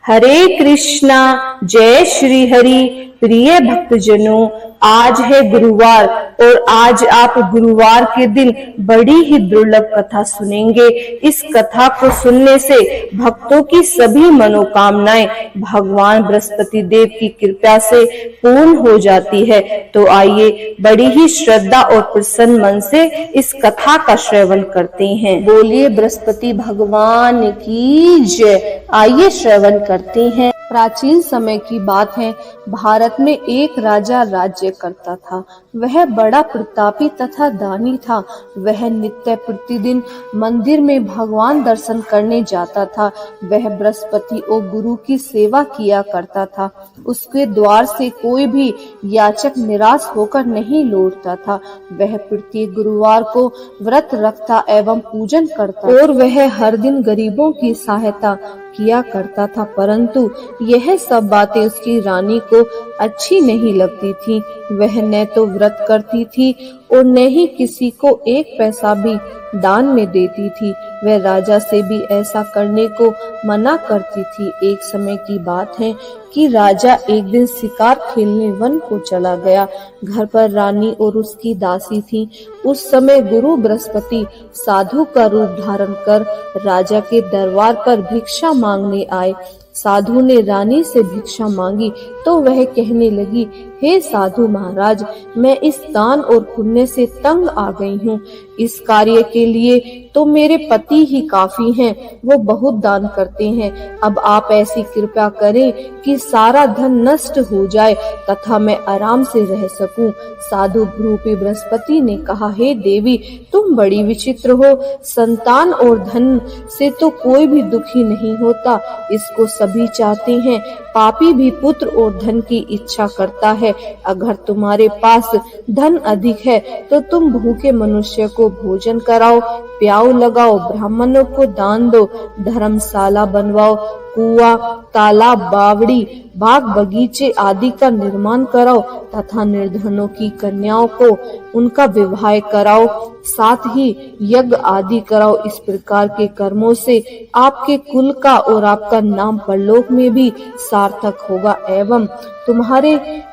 हरे कृष्णा, जय श्री हरि। प्रिय भक्तजनों, आज है गुरुवार और आज आप गुरुवार के दिन बड़ी ही दुर्लभ कथा सुनेंगे। इस कथा को सुनने से भक्तों की सभी मनोकामनाएं भगवान बृहस्पति देव की कृपा से पूर्ण हो जाती है। तो आइए बड़ी ही श्रद्धा और प्रसन्न मन से इस कथा का श्रवण करते हैं। बोलिए बृहस्पति भगवान की जय। आइए श्रवण करते हैं। प्राचीन समय की बात है। भारत में एक राजा राज्य करता था। वह बड़ा प्रतापी तथा दानी था। वह नित्य प्रतिदिन मंदिर में भगवान दर्शन करने जाता था। वह बृहस्पति और गुरु की सेवा किया करता था। उसके द्वार से कोई भी याचक निराश होकर नहीं लौटता था। वह प्रत्येक गुरुवार को व्रत रखता एवं पूजन करता और वह हर दिन गरीबों की सहायता किया करता था। परंतु यह सब बातें उसकी रानी को अच्छी नहीं लगती थी। वह न तो व्रत करती थी और न ही किसी को एक पैसा भी दान में देती थी। वह राजा से भी ऐसा करने को मना करती थी। एक समय की बात है कि राजा एक दिन शिकार खेलने वन को चला गया। घर पर रानी और उसकी दासी थी। उस समय गुरु बृहस्पति साधु का रूप धारण कर राजा के दरबार पर भिक्षा मांगने आए। साधु ने रानी से भिक्षा मांगी तो वह कहने लगी, हे साधु महाराज, मैं इस दान और पुण्य से तंग आ गई हूँ। इस कार्य के लिए तो मेरे पति ही काफी हैं, वो बहुत दान करते हैं। अब आप ऐसी कृपा करें कि सारा धन नष्ट हो जाए तथा मैं आराम से रह सकूं। साधु रूपी बृहस्पति ने कहा, हे देवी, तुम बड़ी विचित्र हो। संतान और धन से तो कोई भी दुखी नहीं होता, इसको सभी चाहते हैं। पापी भी पुत्र और धन की इच्छा करता है। अगर तुम्हारे पास धन अधिक है तो तुम भूखे मनुष्य को भोजन कराओ, प्याऊ लगाओ, ब्राह्मणों को दान दो, धर्मशाला बनवाओ, कुआं, तालाब, बावड़ी, बाग बगीचे आदि का निर्माण कराओ तथा निर्धनों की कन्याओं को उनका विवाह कराओ, साथ ही यज्ञ आदि कराओ। इस प्रकार के कर्मों से आपके कुल का और आपका नाम परलोक में भी सार्थक होगा एवं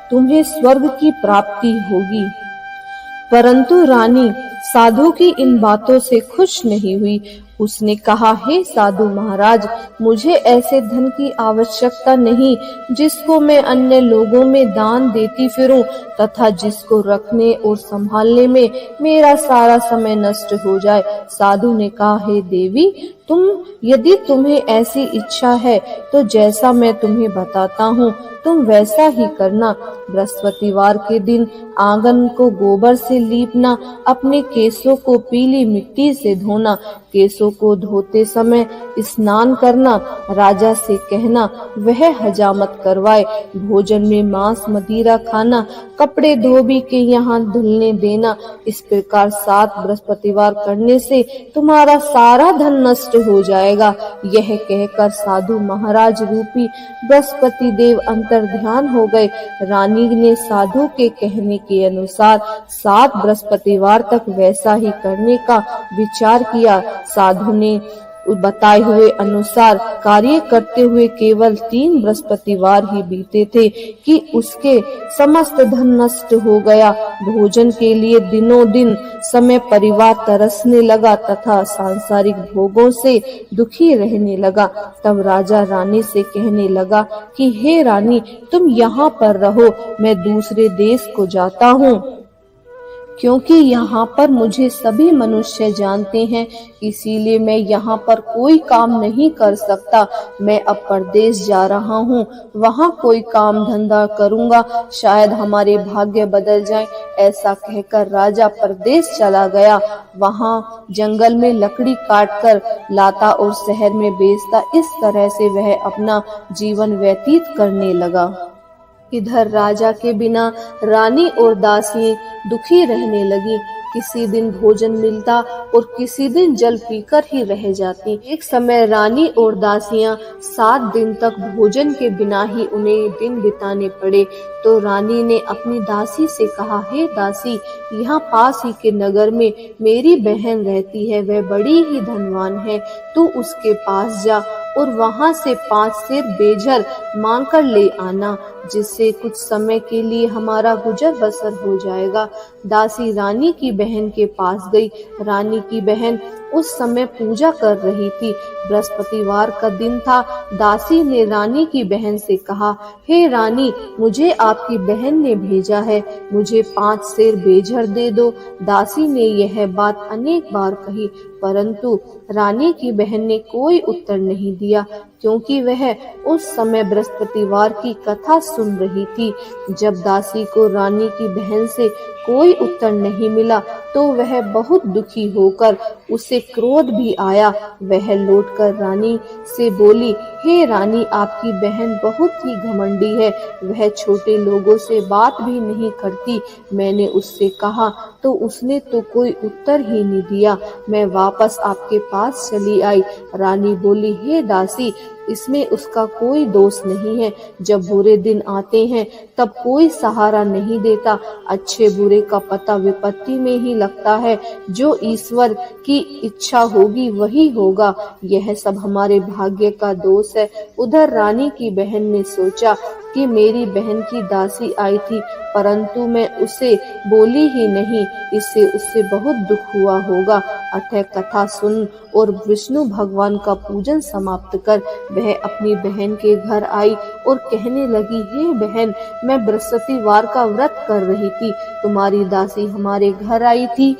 तुम्हें स्वर्ग की प्राप्ति होगी। परंतु रानी साधु की इन बातों से खुश नहीं हुई। उसने कहा, हे साधु महाराज, मुझे ऐसे धन की आवश्यकता नहीं जिसको मैं अन्य लोगों में दान देती फिरूं तथा जिसको रखने और संभालने में मेरा सारा समय नष्ट हो जाए। साधु ने कहा, हे देवी, यदि तुम्हें ऐसी इच्छा है तो जैसा मैं तुम्हें बताता हूँ तुम वैसा ही करना। बृहस्पतिवार के दिन आंगन को गोबर से लीपना, अपने केसों को पीली मिट्टी से धोना, केसों को धोते समय स्नान करना, राजा से कहना वह हजामत करवाए, भोजन में मांस मदिरा खाना, कपड़े धोबी के यहाँ धुलने देना। इस प्रकार 7 बृहस्पतिवार करने से तुम्हारा सारा धन नष्ट हो जाएगा। यह कहकर साधु महाराज रूपी बृहस्पति देव अंतर ध्यान हो गए। रानी ने साधु के कहने के अनुसार 7 बृहस्पतिवार तक वैसा ही करने का विचार किया। साधु ने बताए हुए अनुसार कार्य करते हुए केवल 3 बृहस्पतिवार ही बीते थे कि उसके समस्त धन नष्ट हो गया। भोजन के लिए दिनों दिन समय परिवार तरसने लगा तथा सांसारिक भोगों से दुखी रहने लगा। तब राजा रानी से कहने लगा कि हे रानी, तुम यहाँ पर रहो, मैं दूसरे देश को जाता हूँ, क्योंकि यहाँ पर मुझे सभी मनुष्य जानते हैं, इसीलिए मैं यहाँ पर कोई काम नहीं कर सकता। मैं अब परदेश जा रहा हूँ, वहाँ कोई काम धंधा करूँगा, शायद हमारे भाग्य बदल जाए। ऐसा कहकर राजा परदेश चला गया। वहाँ जंगल में लकड़ी काटकर लाता और शहर में बेचता। इस तरह से वह अपना जीवन व्यतीत करने लगा। इधर राजा के बिना रानी और दासी दुखी रहने लगी। किसी दिन भोजन मिलता और किसी दिन जल पीकर ही रह जाती। एक समय रानी और दासियां 7 दिन तक भोजन के बिना ही उन्हें दिन बिताने पड़े। तो रानी ने अपनी दासी से कहा, हे दासी, यहाँ पास ही के नगर में मेरी बहन रहती है, वह बड़ी ही धनवान है, तू उसके पास जा और वहां से 5 सेर बेझर मांग कर ले आना, जिससे कुछ समय के लिए हमारा गुजर बसर हो जाएगा। दासी रानी की बहन के पास गई। रानी की बहन उस समय पूजा कर रही थी। बृहस्पतिवार का दिन था। दासी ने रानी की बहन से कहा, हे रानी, मुझे आपकी बहन ने भेजा है, मुझे 5 सेर बेझर दे दो। दासी ने यह बात अनेक बार कही, परंतु रानी की बहन ने कोई उत्तर नहीं दिया, क्योंकि वह उस समय बृहस्पतिवार की कथा सुन रही थी। जब दासी को रानी की बहन से कोई उत्तर नहीं मिला तो वह बहुत दुखी होकर, उसे क्रोध भी आया। वह लौटकर रानी से बोली, हे रानी, आपकी बहन बहुत ही घमंडी है, वह छोटे लोगों से बात भी नहीं करती। मैंने उससे कहा तो उसने तो कोई उत्तर ही नहीं दिया। मैं वापस आपके पास चली आई। रानी बोली, हे दासी, इसमें उसका कोई दोष नहीं है। जब बुरे दिन आते हैं तब कोई सहारा नहीं देता। अच्छे बुरे का पता विपत्ति में ही लगता है। जो ईश्वर की इच्छा होगी वही होगा। यह सब हमारे भाग्य का दोष है। उधर रानी की बहन ने सोचा कि मेरी बहन की दासी आई थी, परंतु मैं उसे बोली ही नहीं, इससे उससे बहुत दुख हुआ होगा। अतः कथा सुन और विष्णु भगवान का पूजन समाप्त कर वह अपनी बहन के घर आई और कहने लगी, हे बहन, मैं बृहस्पतिवार का व्रत कर रही थी, तुम्हारी दासी हमारे घर आई थी,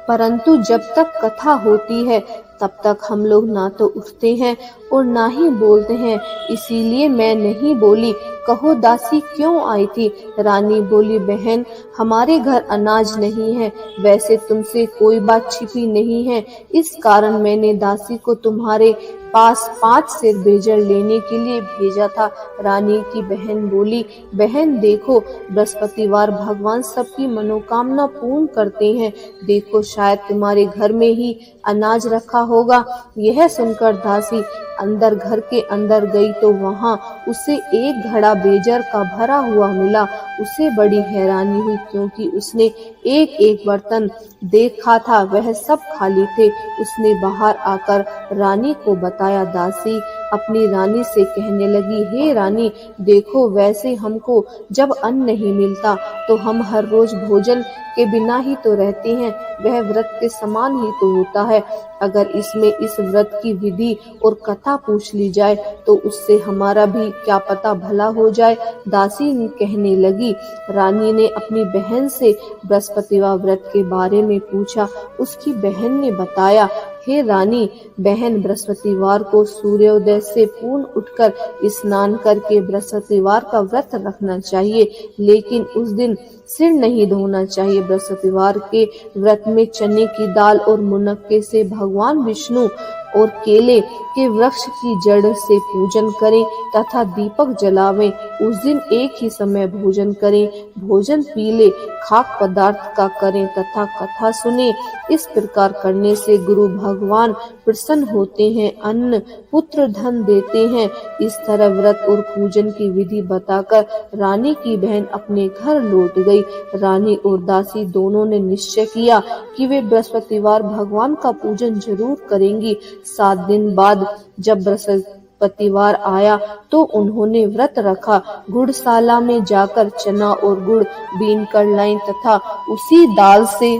परंतु जब तक कथा होती है तब तक हम लोग ना तो उठते हैं और ना ही बोलते हैं, इसीलिए मैं नहीं बोली। कहो दासी क्यों आई थी? रानी बोली, बहन, हमारे घर अनाज नहीं है, वैसे तुमसे कोई बात छिपी नहीं है, इस कारण मैंने दासी को तुम्हारे पास 5 सेर बेजर लेने के लिए भेजा था। रानी की बहन बोली, बहन देखो, बृहस्पतिवार भगवान सबकी मनोकामना पूर्ण करते हैं, देखो शायद तुम्हारे घर में ही अनाज रखा होगा। यह सुनकर दासी अंदर घर के अंदर गई तो वहां उसे एक घड़ा बेजर का भरा हुआ मिला। उसे बड़ी हैरानी हुई, क्योंकि उसने एक एक बर्तन देखा था, वह सब खाली थे। उसने बाहर आकर रानी को बताया। दासी अपनी रानी से कहने लगी, हे रानी, देखो, वैसे हमको जब अन्न नहीं मिलता तो हम हर रोज भोजन के बिना ही तो रहते हैं, वह व्रत के समान ही तो होता है। अगर इसमें इस व्रत की विधि और कथा पूछ ली जाए तो उससे हमारा भी क्या पता भला हो जाए। दासी कहने लगी। रानी ने अपनी बहन से बृहस्पतिवार व्रत के बारे में पूछा। उसकी बहन ने बताया, हे रानी, बहन, बृहस्पतिवार को सूर्योदय से पूर्ण उठकर स्नान करके बृहस्पतिवार का व्रत रखना चाहिए, लेकिन उस दिन सिर नहीं धोना चाहिए। बृहस्पतिवार के व्रत में चने की दाल और मुनक्के से भगवान विष्णु और केले के वृक्ष की जड़ से पूजन करें तथा दीपक जलावें। उस दिन एक ही समय भोजन करें, भोजन पीले खाक पदार्थ का करें तथा कथा सुने। इस प्रकार करने से गुरु भगवान प्रसन्न होते हैं, अन्न पुत्र धन देते हैं। इस तरह व्रत और पूजन की विधि बताकर रानी की बहन अपने घर लौट गई। रानी और दासी दोनों ने निश्चय किया कि वे बृहस्पतिवार भगवान का पूजन जरूर करेंगी। 7 दिन बाद जब बृहस्पतिवार आया तो उन्होंने व्रत रखा। गुड़शाला में जाकर चना और गुड़ बीन कर लाईं तथा उसी दाल से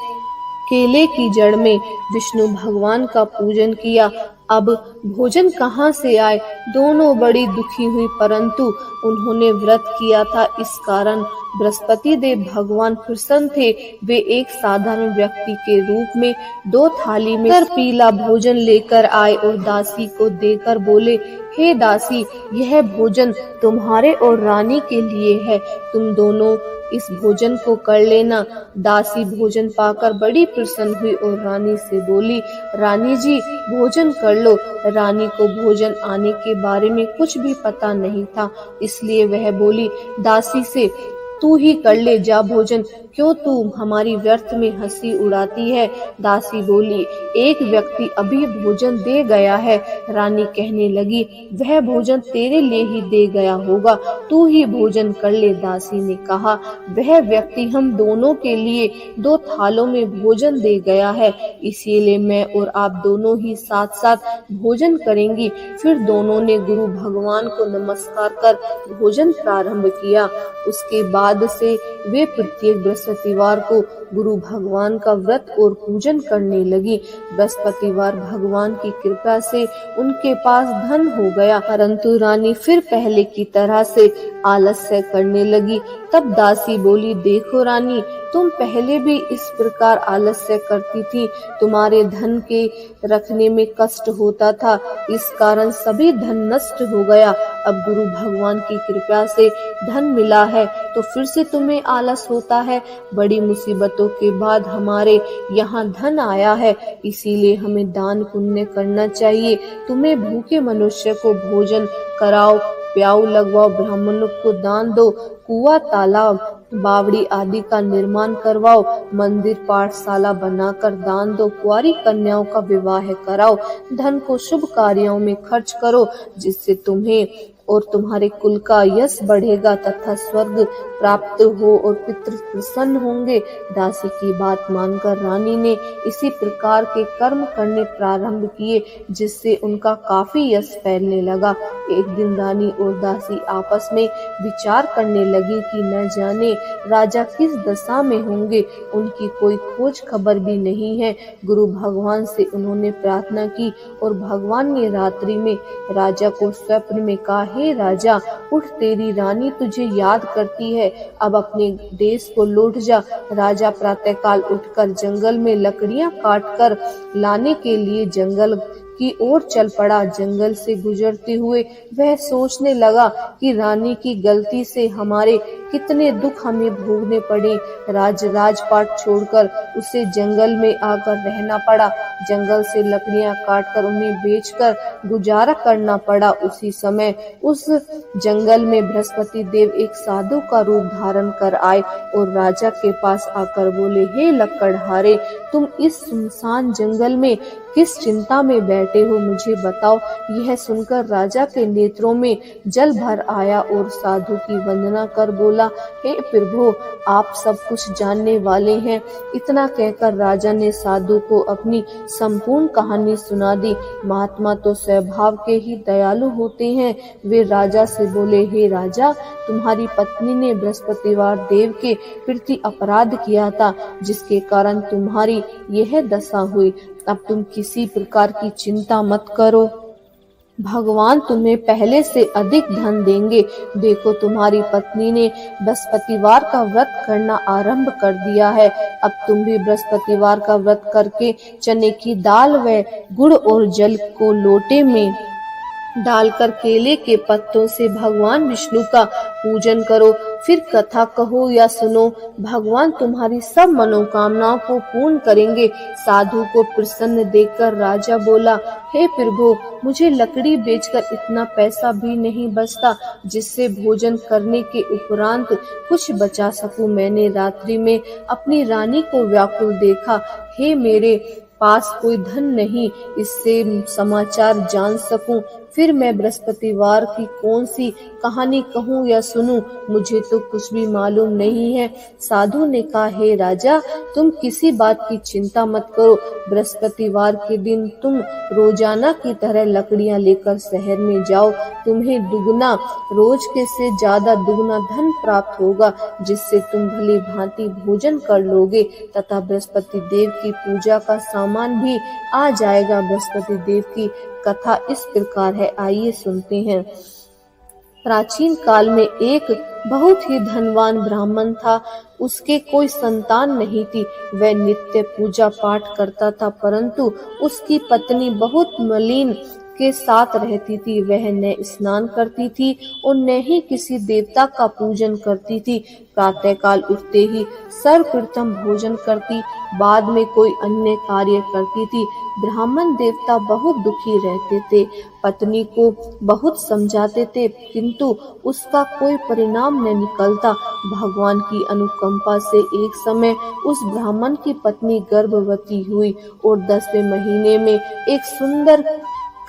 केले की जड़ में विष्णु भगवान का पूजन किया। अब भोजन कहाँ से आए? दोनों बड़ी दुखी हुई, परंतु उन्होंने व्रत किया था, इस कारण बृहस्पति देव भगवान प्रसन्न थे। वे एक साधारण व्यक्ति के रूप में 2 थाली में पीला भोजन लेकर आए और दासी को देकर बोले, हे दासी, यह भोजन तुम्हारे और रानी के लिए है, तुम दोनों इस भोजन को कर लेना। दासी भोजन पाकर बड़ी प्रसन्न हुई और रानी से बोली, रानी जी, भोजन कर लो। रानी को भोजन आने के बारे में कुछ भी पता नहीं था, इसलिए वह बोली दासी से, तू ही कर ले जा भोजन, क्यों तू हमारी व्यर्थ में हंसी उड़ाती है। दासी बोली, एक व्यक्ति अभी भोजन दे गया है। रानी कहने लगी, वह भोजन तेरे लिए ही दे गया होगा, तू ही भोजन कर ले। दासी ने कहा, वह व्यक्ति हम दोनों के लिए 2 थालों में भोजन दे गया है, इसीलिए मैं और आप दोनों ही साथ साथ भोजन करेंगी। फिर दोनों ने गुरु भगवान को नमस्कार कर भोजन प्रारंभ किया। उसके बाद से वे प्रत्येक बृहस्पतिवार को गुरु भगवान का व्रत और पूजन करने लगी। बृहस्पतिवार भगवान की कृपा से उनके पास धन हो गया, परंतु रानी फिर पहले की तरह से आलस्य करने लगी। तब दासी बोली, देखो रानी, तुम पहले भी इस प्रकार आलस्य करती थी, तुम्हारे धन के रखने में कष्ट होता था, इस कारण सभी धन नष्ट हो गया। अब गुरु भगवान की कृपा से धन मिला है तो फिर से तुम्हें आलस होता है। बड़ी मुसीबतों के बाद हमारे यहाँ धन आया है, इसीलिए हमें दान पुण्य करना चाहिए। तुम्हें भूखे मनुष्य को भोजन कराओ, प्याऊ लगवाओ, ब्राह्मणों को दान दो, कुआं तालाब बावड़ी आदि का निर्माण करवाओ, मंदिर पाठशाला बनाकर दान दो, कुंवारी कन्याओं का विवाह कराओ, धन को शुभ कार्यों में खर्च करो, जिससे तुम्हें और तुम्हारे कुल का यश बढ़ेगा तथा स्वर्ग प्राप्त हो और पितृ प्रसन्न होंगे। दासी की बात मानकर रानी ने इसी प्रकार के कर्म करने प्रारंभ किए, जिससे उनका काफी यश फैलने लगा। एक दिन रानी और दासी आपस में विचार करने लगी कि न जाने राजा किस दशा में होंगे, उनकी कोई खोज खबर भी नहीं है। गुरु भगवान से उन्होंने प्रार्थना की और भगवान ने रात्रि में राजा को स्वप्न में कहा, हे राजा, उठ, तेरी रानी तुझे याद करती है, अब अपने देश को लौट जा। राजा प्रातःकाल उठकर जंगल में लकड़ियां काटकर लाने के लिए जंगल की ओर चल पड़ा। जंगल से गुजरते हुए वह सोचने लगा कि रानी की गलती से हमारे कितने दुख हमें भोगने पड़े। राजपाट छोड़कर उसे जंगल में आकर रहना पड़ा। जंगल से लकड़ियां काटकर उन्हें बेचकर गुजारा करना पड़ा। उसी समय उस जंगल में बृहस्पति देव एक साधु का रूप धारण कर आए और राजा के पास आकर बोले, हे लकड़हारे, तुम इस सुनसान जंगल में किस चिंता में बैठे हो, मुझे बताओ। यह सुनकर राजा के नेत्रों में जल भर आया और साधु की वंदना कर बोला, हे प्रभु, आप सब कुछ जानने वाले हैं। इतना कहकर राजा ने साधु को अपनी संपूर्ण कहानी सुना दी। महात्मा तो स्वभाव के ही दयालु होते हैं। वे राजा से बोले, हे राजा, तुम्हारी पत्नी ने बृहस्पतिवार देव के प्रति अपराध किया था, जिसके कारण तुम्हारी यह दशा हुई। अब तुम किसी प्रकार की चिंता मत करो, भगवान तुम्हें पहले से अधिक धन देंगे। देखो, तुम्हारी पत्नी ने बृहस्पतिवार का व्रत करना आरंभ कर दिया है। अब तुम भी बृहस्पतिवार का व्रत करके चने की दाल व गुड़ और जल को लोटे में डालकर केले के पत्तों से भगवान विष्णु का पूजन करो। फिर कथा कहो या सुनो, भगवान तुम्हारी सब मनोकामनाओं को पूर्ण करेंगे। साधु को प्रसन्न देखकर राजा बोला, हे प्रभु, मुझे लकड़ी बेचकर इतना पैसा भी नहीं बचता जिससे भोजन करने के उपरांत कुछ बचा सकूं। मैंने रात्रि में अपनी रानी को व्याकुल देखा। हे, मेरे पास कोई धन नहीं, इससे समाचार जान सकूं। फिर मैं बृहस्पतिवार की कौन सी कहानी कहूँ या सुनूं, मुझे तो कुछ भी मालूम नहीं है। साधु ने कहा, हे राजा, तुम किसी बात की चिंता मत करो। बृहस्पतिवार के दिन तुम रोजाना की तरह लकड़ियां लेकर शहर में जाओ। तुम्हें दुगना, रोज के से ज्यादा दुगना धन प्राप्त होगा, जिससे तुम भली भांति भोजन कर लोगे तथा बृहस्पति देव की पूजा का सामान भी आ जाएगा। बृहस्पति देव की कथा इस प्रकार है, आइए सुनते हैं। प्राचीन काल में एक बहुत ही धनवान ब्राह्मण था। उसके कोई संतान नहीं थी। वह नित्य पूजा पाठ करता था, परंतु उसकी पत्नी बहुत मलिन के साथ रहती थी। वह न स्नान करती थी और न ही किसी देवता का पूजन करती थी। प्रातःकाल उठते ही सर्वप्रथम भोजन करती, बाद में कोई अन्य कार्य करती थी। ब्राह्मण देवता बहुत दुखी रहते थे, पत्नी को बहुत समझाते थे, किंतु उसका कोई परिणाम न निकलता। भगवान की अनुकंपा से एक समय उस ब्राह्मण की पत्नी गर्भवती हुई और 10वें महीने में एक सुंदर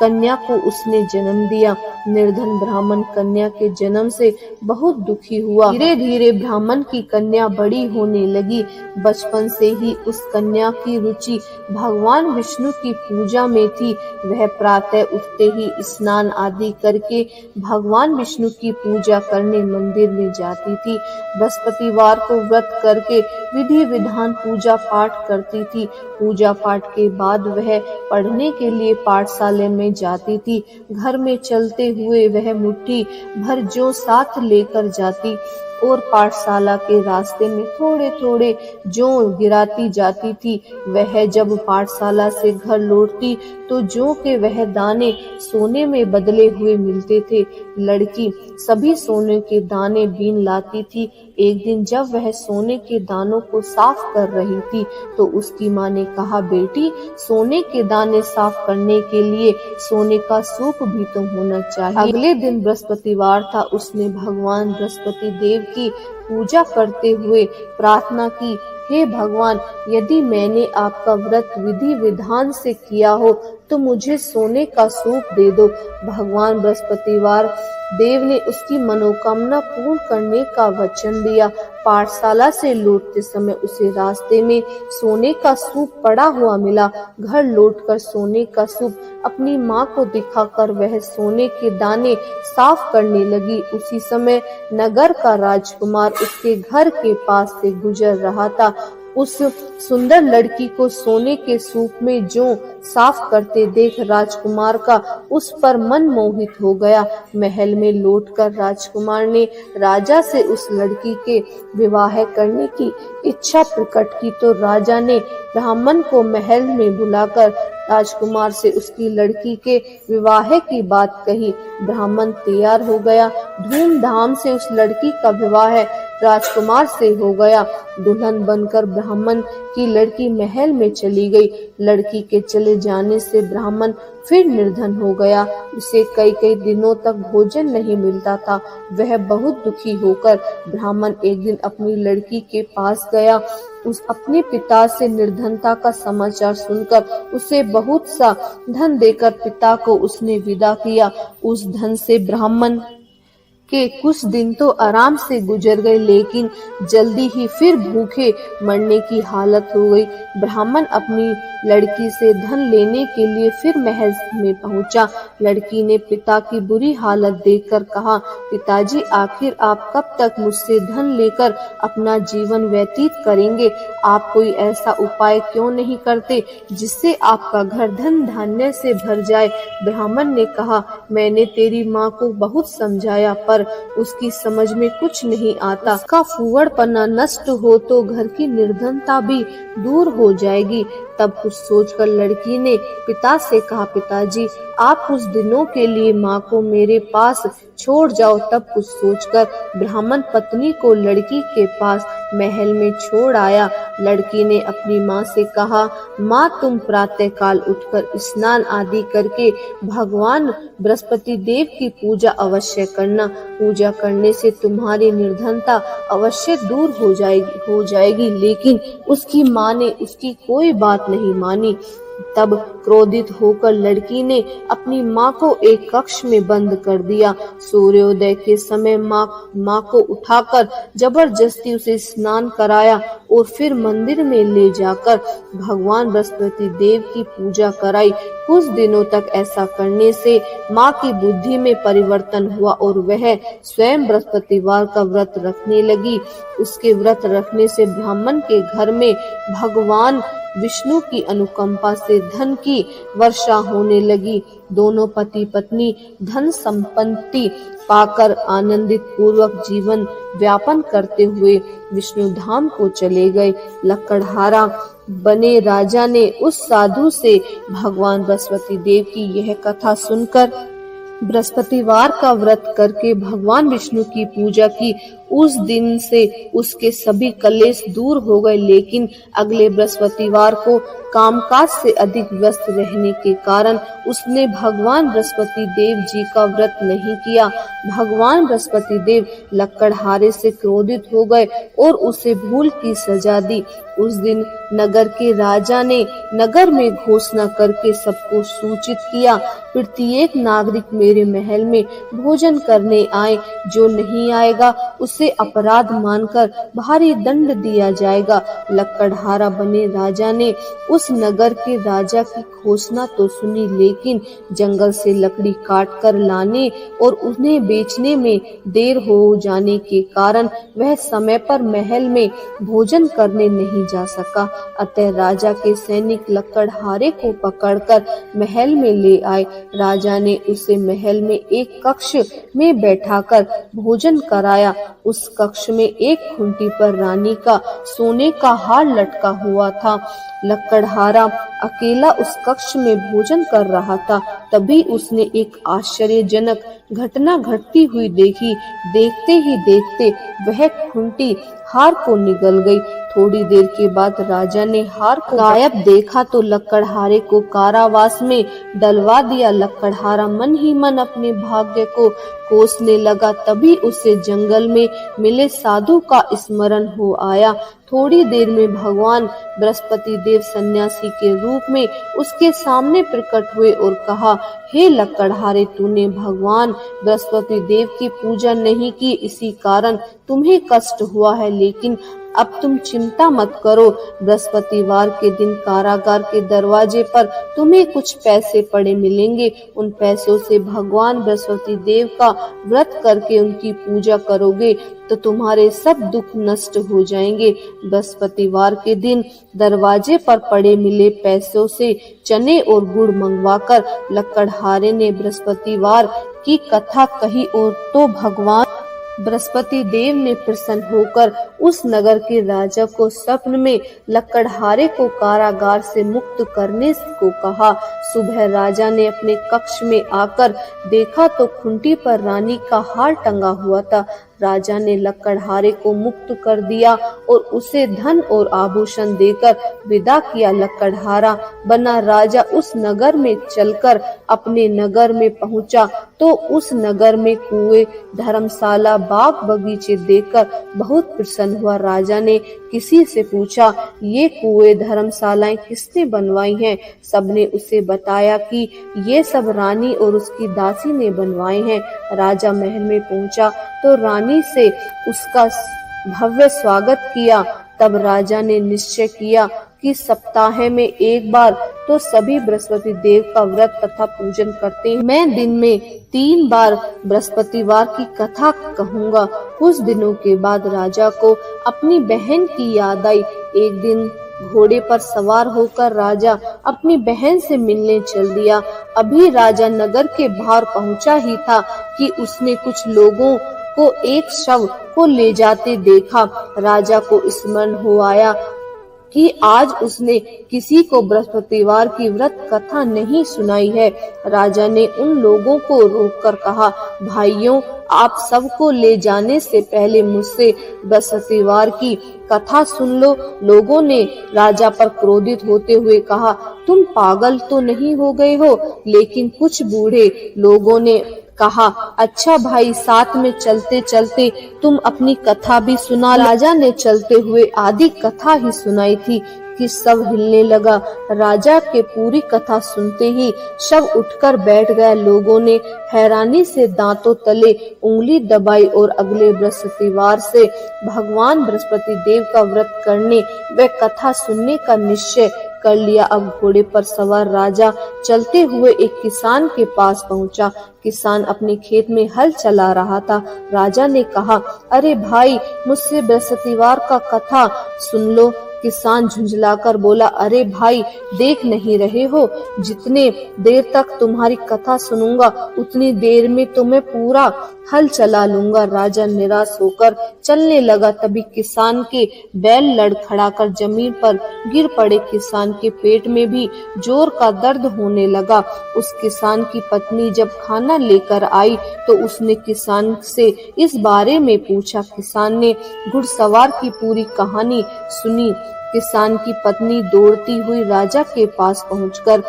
कन्या को उसने जन्म दिया। निर्धन ब्राह्मण कन्या के जन्म से बहुत दुखी हुआ। धीरे धीरे ब्राह्मण की कन्या बड़ी होने लगी। बचपन से ही उस कन्या की रुचि भगवान विष्णु की पूजा में थी। वह प्रातः उठते ही स्नान आदि करके भगवान विष्णु की पूजा करने मंदिर में जाती थी। बृहस्पतिवार को व्रत करके विधि विधान पूजा पाठ करती थी। पूजा पाठ के बाद वह पढ़ने के लिए पाठशाला में जाती थी। घर में चलते हुए वह मुट्ठी भर जौ साथ लेकर जाती और पाठशाला के रास्ते में थोड़े थोड़े जौ गिराती जाती थी। वह जब पाठशाला से घर लौटती तो जौ के वह दाने सोने में बदले हुए मिलते थे। लड़की सभी सोने के दाने बीन लाती थी। एक दिन जब वह सोने के दानों को साफ कर रही थी तो उसकी माँ ने कहा, बेटी, सोने के दाने साफ करने के लिए सोने का सूप भी तो होना चाहिए। अगले दिन बृहस्पतिवार था। उसने भगवान बृहस्पति देव की पूजा करते हुए प्रार्थना की, हे भगवान, यदि मैंने आपका व्रत विधि विधान से किया हो तो मुझे सोने का सूप दे दो। भगवान बृहस्पतिवार देव ने उसकी मनोकामना पूर्ण करने का वचन दिया। पाठशाला से लौटते समय उसे रास्ते में सोने का सूप पड़ा हुआ मिला। घर लौटकर सोने का सूप अपनी माँ को दिखाकर वह सोने के दाने साफ करने लगी। उसी समय नगर का राजकुमार उसके घर के पास से गुजर रहा था। उस सुंदर लड़की को सोने के सूप में जौ साफ करते देख राजकुमार का उस पर मन मोहित हो गया। महल में लौटकर राजकुमार ने राजा से उस लड़की के विवाह करने की इच्छा प्रकट की तो राजा ने ब्राह्मण को महल में बुलाकर राजकुमार से उसकी लड़की के विवाह की बात कही। ब्राह्मण तैयार हो गया। धूमधाम से उस लड़की का विवाह राजकुमार से हो गया। दुल्हन बनकर ब्राह्मण की लड़की महल में चली गई। लड़की के चले जाने से ब्राह्मण फिर निर्धन हो गया। उसे कई कई दिनों तक भोजन नहीं मिलता था। वह बहुत दुखी होकर ब्राह्मण एक दिन अपनी लड़की के पास गया। उस अपने पिता से निर्धनता का समाचार सुनकर उसे बहुत सा धन देकर पिता को उसने विदा किया। उस धन से ब्राह्मण के कुछ दिन तो आराम से गुजर गए, लेकिन जल्दी ही फिर भूखे मरने की हालत हो गई। ब्राह्मण अपनी लड़की से धन लेने के लिए फिर महल में पहुंचा। लड़की ने पिता की बुरी हालत देखकर कहा, पिताजी, आखिर आप कब तक मुझसे धन लेकर अपना जीवन व्यतीत करेंगे? आप कोई ऐसा उपाय क्यों नहीं करते जिससे आपका घर धन धान्य से भर जाए? ब्राह्मण ने कहा, मैंने तेरी माँ को बहुत समझाया पर उसकी समझ में कुछ नहीं आता। उसका फूहड़पना नष्ट हो तो घर की निर्धनता भी दूर हो जाएगी। तब कुछ सोचकर लड़की ने पिता से कहा, पिताजी, आप कुछ दिनों के लिए माँ को मेरे पास छोड़ जाओ। तब कुछ सोचकर ब्राह्मण पत्नी को लड़की के पास महल में छोड़ आया। लड़की ने अपनी माँ से कहा, माँ, तुम प्रातःकाल उठकर स्नान आदि करके भगवान बृहस्पति देव की पूजा अवश्य करना। पूजा करने से तुम्हारी निर्धनता अवश्य दूर हो जाएगी। लेकिन उसकी माँ ने उसकी कोई बात नहीं मानी। तब क्रोधित होकर लड़की ने अपनी माँ को एक कक्ष में बंद कर दिया। सूर्योदय के समय माँ को उठाकर जबरदस्ती उसे स्नान कराया और फिर मंदिर में ले जाकर भगवान बृहस्पति देव की पूजा कराई। कुछ दिनों तक ऐसा करने से माँ की बुद्धि में परिवर्तन हुआ और वह स्वयं बृहस्पतिवार का व्रत रखने लगी। उसके व्रत रखने से ब्राह्मण के घर में भगवान विष्णु की अनुकंपा से धन की वर्षा होने लगी। दोनों पति पत्नी धन संपत्ति पाकर आनंदित पूर्वक जीवन व्यापन करते हुए विष्णु धाम को चले गए। लकड़हारा बने राजा ने उस साधु से भगवान बृहस्पति देव की यह कथा सुनकर बृहस्पतिवार का व्रत करके भगवान विष्णु की पूजा की। उस दिन से उसके सभी कलेश दूर हो गए, लेकिन अगले बृहस्पतिवार को कामकाज से अधिक व्यस्त रहने के कारण उसने भगवान बृहस्पति देव जी का व्रत नहीं किया। भगवान बृहस्पति देव लकड़हारे से क्रोधित हो गए और उसे भूल की सजा दी। उस दिन नगर के राजा ने नगर में घोषणा करके सबको सूचित किया, प्रत्येक नागरिक मेरे महल में भोजन करने आए, जो नहीं आएगा उसे अपराध मानकर भारी दंड दिया जाएगा। लकड़हारा बने राजा ने उस नगर के राजा की घोषणा तो सुनी, लेकिन जंगल से लकड़ी काट कर लाने और उन्हें बेचने में देर हो जाने के कारण वह समय पर महल में भोजन करने नहीं जा सका। अतः राजा के सैनिक लकड़हारे को पकड़कर महल में ले आए। राजा ने उसे महल में एक कक्ष में बैठाकर भोजन कराया। उस कक्ष में एक खूंटी पर रानी का सोने का हार लटका हुआ था। लकड़हारा अकेला उस कक्ष में भोजन कर रहा था। तभी उसने एक आश्चर्यजनक घटना घटती हुई देखी। देखते ही देखते वह खूंटी हार को निगल गई। थोड़ी देर के बाद राजा ने हार को गायब देखा तो लकड़हारे को कारावास में डलवा दिया। लकड़हारा मन ही मन अपने भाग्य को कोसने लगा। तभी उसे जंगल में मिले साधु का स्मरण हो आया। थोड़ी देर में भगवान बृहस्पति देव सन्यासी के रूप में उसके सामने प्रकट हुए और कहा, हे लकड़हारे, तूने भगवान बृहस्पति देव की पूजा नहीं की, इसी कारण तुम्हें कष्ट हुआ है। लेकिन अब तुम चिंता मत करो, बृहस्पतिवार के दिन कारागार के दरवाजे पर तुम्हें कुछ पैसे पड़े मिलेंगे। उन पैसों से भगवान बृहस्पति देव का व्रत करके उनकी पूजा करोगे तो तुम्हारे सब दुख नष्ट हो जाएंगे। बृहस्पतिवार के दिन दरवाजे पर पड़े मिले पैसों से चने और गुड़ मंगवाकर लकड़हारे ने बृहस्पतिवार की कथा कही और तो भगवान बृहस्पति देव ने प्रसन्न होकर उस नगर के राजा को स्वप्न में लकड़हारे को कारागार से मुक्त करने को कहा। सुबह राजा ने अपने कक्ष में आकर देखा तो खूंटी पर रानी का हार टंगा हुआ था। राजा ने लकड़हारे को मुक्त कर दिया और उसे धन और आभूषण देकर विदा किया। लकड़हारा बना राजा उस नगर में चलकर अपने नगर में पहुंचा तो उस नगर में कुएं, धर्मशाला, बाग बगीचे देखकर बहुत प्रसन्न हुआ। राजा ने किसी से पूछा, ये कुएं, धर्मशालाएं किसने बनवाई हैं? सबने उसे बताया कि ये सब रानी और उसकी दासी ने बनवाए हैं। राजा महल में पहुंचा तो रानी से उसका भव्य स्वागत किया। तब राजा ने निश्चय किया कि सप्ताह में एक बार तो सभी बृहस्पति देव का व्रत तथा पूजन करते हैं। मैं दिन में 3 बार बृहस्पतिवार की कथा कहूँगा। कुछ दिनों के बाद राजा को अपनी बहन की याद आई। एक दिन घोड़े पर सवार होकर राजा अपनी बहन से मिलने चल दिया। अभी राजा नगर के बाहर पहुंचा ही था कि उसने कुछ लोगों को एक शव को ले जाते देखा। राजा को स्मरण हो आया कि आज उसने किसी को बृहस्पतिवार की व्रत कथा नहीं सुनाई है। राजा ने उन लोगों को रोककर कहा, भाइयों, आप सबको ले जाने से पहले मुझसे बृहस्पतिवार की कथा सुन लो। लोगों ने राजा पर क्रोधित होते हुए कहा, तुम पागल तो नहीं हो गए हो? लेकिन कुछ बूढ़े लोगों ने कहा, अच्छा भाई, साथ में चलते चलते तुम अपनी कथा भी सुना। राजा ने चलते हुए आधी कथा ही सुनाई थी कि सब हिलने लगा। राजा के पूरी कथा सुनते ही शव उठकर बैठ गया। लोगों ने हैरानी से दांतों तले उंगली दबाई और अगले बृहस्पतिवार से भगवान बृहस्पति देव का व्रत करने व कथा सुनने का निश्चय कर लिया। अब घोड़े पर सवार राजा चलते हुए एक किसान के पास पहुंचा। किसान अपने खेत में हल चला रहा था। राजा ने कहा, अरे भाई, मुझसे बृहस्पतिवार का कथा सुन लो। किसान झुंझलाकर बोला, अरे भाई, देख नहीं रहे हो, जितने देर तक तुम्हारी कथा सुनूंगा उतनी देर में तो मैं पूरा हल चला लूंगा। राजा निराश होकर चलने लगा। तभी किसान के बैल लड़खड़ाकर जमीन पर गिर पड़े। किसान के पेट में भी जोर का दर्द होने लगा। उस किसान की पत्नी जब खाना लेकर आई तो उसने किसान से इस बारे में पूछा। किसान ने घुड़सवार की पूरी कहानी सुनी। किसान की पत्नी दौड़ती हुई राजा के पास पहुंचकर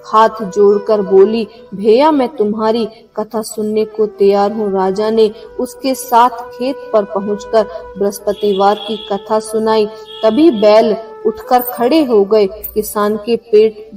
हाथ जोड़कर बोली, भैया, मैं तुम्हारी कथा सुनने को तैयार हूँ। राजा ने उसके साथ खेत पर पहुंचकर बृहस्पतिवार की कथा सुनाई। तभी बैल उठकर खड़े हो गए। किसान के पेट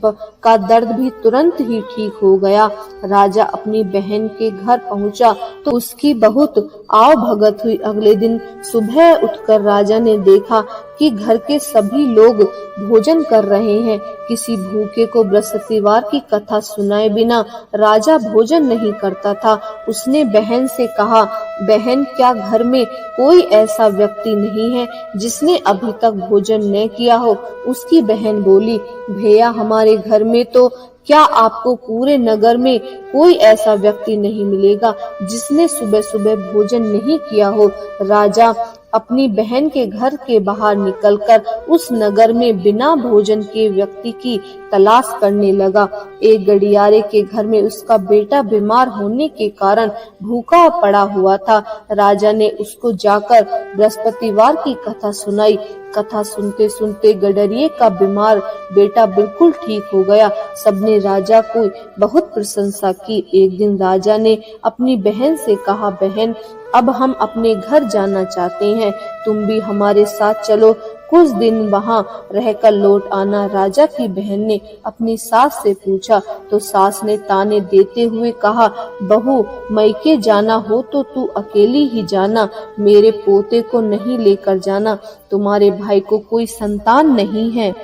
का दर्द भी तुरंत ही ठीक हो गया। राजा अपनी बहन के घर पहुंचा तो उसकी बहुत आव भगत हुई। अगले दिन सुबह उठकर राजा ने देखा कि घर के सभी लोग भोजन कर रहे हैं। किसी भूखे को बृहस्पतिवार की कथा सुनाए बिना राजा भोजन नहीं करता था। उसने बहन से कहा, बहन, क्या घर में कोई ऐसा व्यक्ति नहीं है जिसने अभी तक भोजन न किया हो? उसकी बहन बोली, भैया, हमारे घर में तो क्या आपको पूरे नगर में कोई ऐसा व्यक्ति नहीं मिलेगा जिसने सुबह सुबह भोजन नहीं किया हो। राजा अपनी बहन के घर के बाहर निकलकर उस नगर में बिना भोजन के व्यक्ति की तलाश करने लगा। एक गड़ियारे के घर में उसका बेटा बीमार होने के कारण भूखा पड़ा हुआ था। राजा ने उसको जाकर बृहस्पतिवार की कथा सुनाई। कथा सुनते सुनते गडरिये का बीमार बेटा बिल्कुल ठीक हो गया। सबने राजा को बहुत प्रशंसा की। एक दिन राजा ने अपनी बहन से कहा, बहन, अब हम अपने घर जाना चाहते हैं, तुम भी हमारे साथ चलो, कुछ दिन वहाँ रहकर लौट आना। राजा की बहन ने अपनी सास से पूछा तो सास ने ताने देते हुए कहा, बहू, मैके जाना हो तो तू अकेली ही जाना, मेरे पोते को नहीं लेकर जाना, तुम्हारे भाई को कोई संतान नहीं है,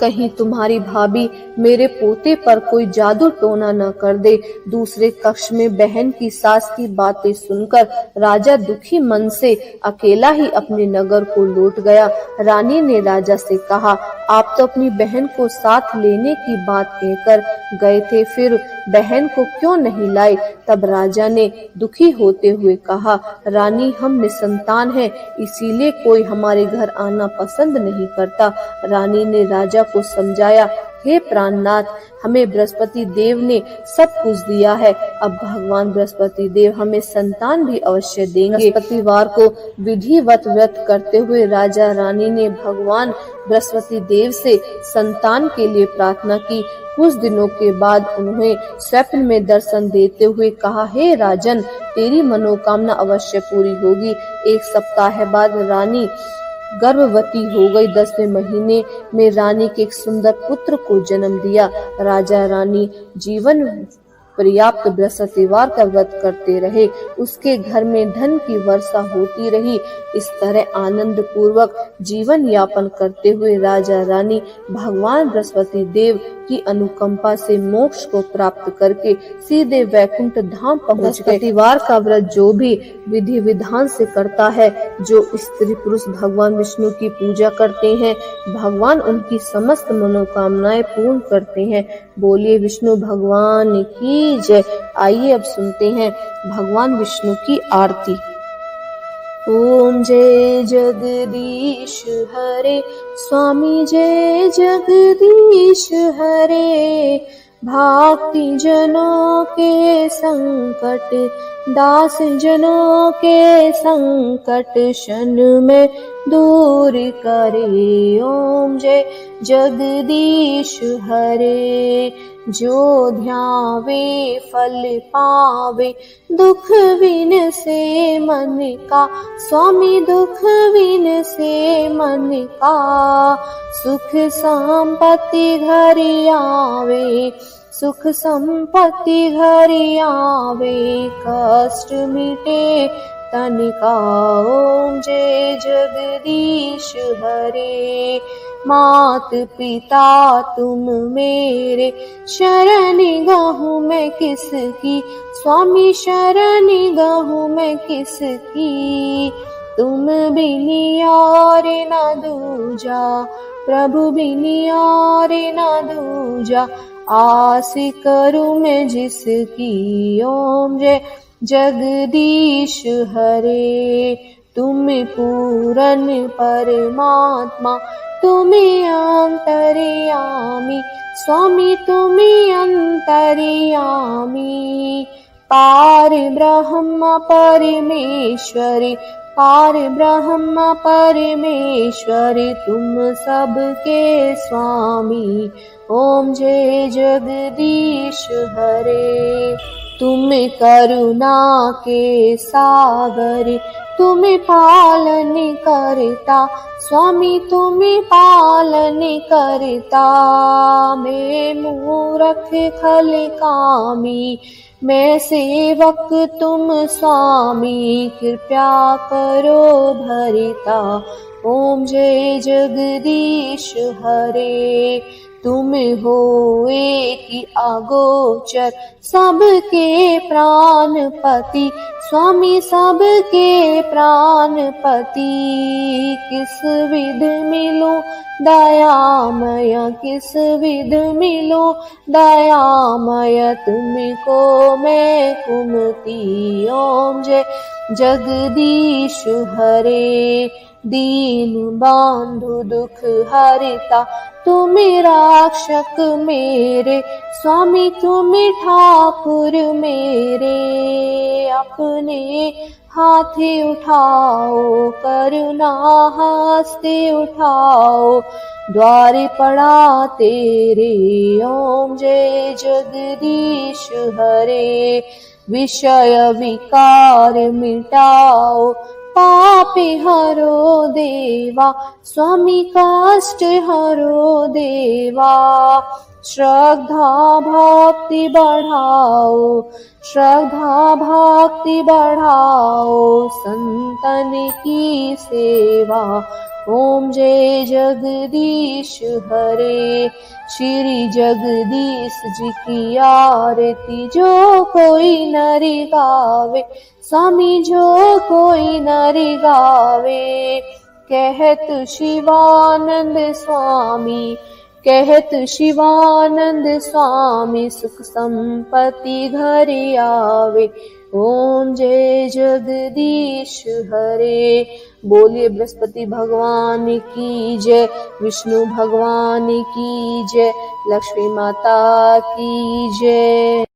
कहीं तुम्हारी भाभी मेरे पोते पर कोई जादू टोना न कर दे। दूसरे कक्ष में बहन की सास की बातें सुनकर राजा दुखी मन से अकेला ही अपने नगर को लौट गया। रानी ने राजा से कहा, आप तो अपनी बहन को साथ लेने की बात कहकर गए थे, फिर बहन को क्यों नहीं लाए? तब राजा ने दुखी होते हुए कहा, रानी, हम निसंतान हैं, इसीलिए कोई हमारे घर आना पसंद नहीं करता। रानी ने राजा को समझाया, हे प्राणनाथ, हमें बृहस्पति देव ने सब कुछ दिया है, अब भगवान बृहस्पति देव हमें संतान भी अवश्य देंगे। बृहस्पतिवार को विधिवत व्रत करते हुए राजा रानी ने भगवान बृहस्पति देव से संतान के लिए प्रार्थना की। कुछ दिनों के बाद उन्हें स्वप्न में दर्शन देते हुए कहा, हे राजन, तेरी मनोकामना अवश्य पूरी होगी। एक सप्ताह बाद रानी गर्भवती हो गई। 10वें महीने में रानी के एक सुंदर पुत्र को जन्म दिया। राजा रानी जीवन पर्याप्त बृहस्पतिवार का व्रत करते रहे। उसके घर में धन की वर्षा होती रही। इस तरह आनंद पूर्वक जीवन यापन करते हुए राजा रानी भगवान बृहस्पति देव की अनुकंपा से मोक्ष को प्राप्त करके सीधे वैकुंठ धाम पहुँच गए। बृहस्पतिवार का व्रत जो भी विधि विधान से करता है, जो स्त्री पुरुष भगवान विष्णु की पूजा करते हैं, भगवान उनकी समस्त मनोकामनाएं पूर्ण करते हैं। बोलिए विष्णु भगवान की जय। आइए अब सुनते हैं भगवान विष्णु की आरती। ओम जय जगदीश हरे, स्वामी जय जगदीश हरे, भक्ति जनों के संकट, दास जनों के संकट क्षण में दूर करे। ओम जय जगदीश हरे, जो ध्यावे फल पावे, दुख विन से मन का, स्वामी दुख विन से मन का, सुख संपत्ति घर आवे, सुख संपत्ति घर आवे, कष्ट मिटे तन का। ओम जय जगदीश हरे, मात पिता तुम मेरे, शरण गहूँ मैं किसकी, स्वामी शरण गहूँ मैं किसकी, तुम बिनी और न दूजा, प्रभु बिनी और न दूजा। आस करूं मैं जिसकी, ओम जय जगदीश हरे। तुम पूरन परमात्मा, तुम अंतर्यामी, स्वामी तुम अंतर्यामी। पार ब्रह्म परमेश्वरी, पार ब्रह्म परमेश्वरी, तुम सबके स्वामी। ओम जय जगदीश हरे। तुम करुणा के सागर, तुम पालन करता, स्वामी तुम पालन करता। मैं मूरख खल कामी, मैं सेवक तुम स्वामी, कृपया करो भरिता। ओम जय जगदीश हरे। तुम हो एक अगोचर, सबके प्राणपति, स्वामी सबके प्राणपति। किस विध मिलूं दयामय, किस विध मिलूं दयामय, तुमको मैं कुमति। ओम जय जगदीश हरे। दीन बांधु दुख हरिता, तुम रक्षक मेरे, स्वामी तुम ठाकुर मेरे। अपने हाथे उठाओ, करुणा हस्ते उठाओ, द्वार पड़ा तेरे। ओम जय जगदीश हरे। विषय विकार मिटाओ, पाप हरो देवा, स्वामी कष्ट हरो देवा। श्रद्धा भक्ति बढ़ाओ, श्रद्धा भक्ति बढ़ाओ, संतन की सेवा। ओम जय जगदीश हरे। श्री जगदीश जी की आरती जो कोई नरि गावे, स्वामी जो कोई नरि गावे। कहत शिवानंद स्वामी, कहत शिवानंद स्वामी, सुख संपत्ति घर आवे। ओम जय जगदीश हरे। बोलिए बृहस्पति भगवान की जय, विष्णु भगवान की जय, लक्ष्मी माता की जय।